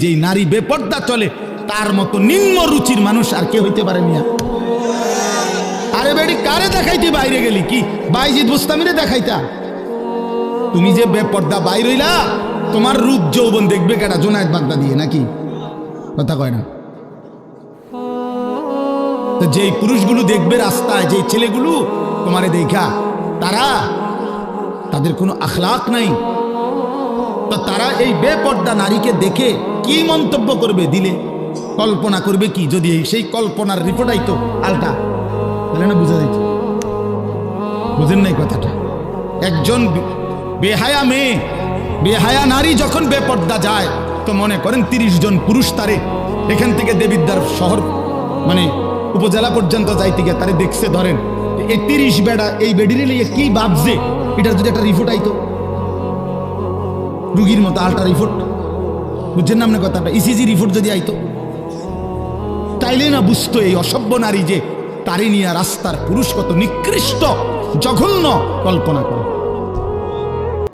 যেই নারী বেপর্দা চলে তার মতো নিম্ন রুচির মানুষ আর কে হইতে পারে মিয়া? আরে বেডি কারে দেখাইতে বাইরে গেলি? কি বাইজিদ বুস্তামিরে দেখাইতা? তুমি যে বেপর্দা বাইর হইলা, তোমার রূপ যৌবন দেখবে কেডা? জুনায়েদ বাগদাদি নাকি? কথা কয় না। তো যেই পুরুষগুলো দেখবে রাস্তায়, যেই ছেলেগুলো তোমারে দেখা, তাদের কোনো আখলাক নাই, তো তারা এই বেপর্দা নারীকে দেখে কি মন্তব্য করবে? দিলে কল্পনা করবে কি যদি সেই কল্পনার রিপোর্ট আইতো আলটা, তাহলে না বুঝা যাইত। বুঝেন নাই কথাটা? একজন বেহায়া মেয়ে, বেহায়া নারী যখন বেপর্দা যায়, তো মনে করেন 30 জন পুরুষ তারে এখান থেকে দেবিদ্বার শহর মানে উপজেলা পর্যন্ত যাইতে গিয়ে তারে দেখছে, ধরেন এই 30 বেড়া এই বেডিরে লিয়ে কি ভাবছে, এটার যদি একটা রিপোর্ট আইতো, রুগীর মতো আলটা রিপোর্ট, বুঝছেন না আপনার কথাটা? ইসিজি রিপোর্ট যদি আইতো, তাইলে না বুঝতো এই অসভ্য নারী যে তারে নিয়ে রাস্তার পুরুষ কত নিকৃষ্ট জঘন্য কল্পনা করে।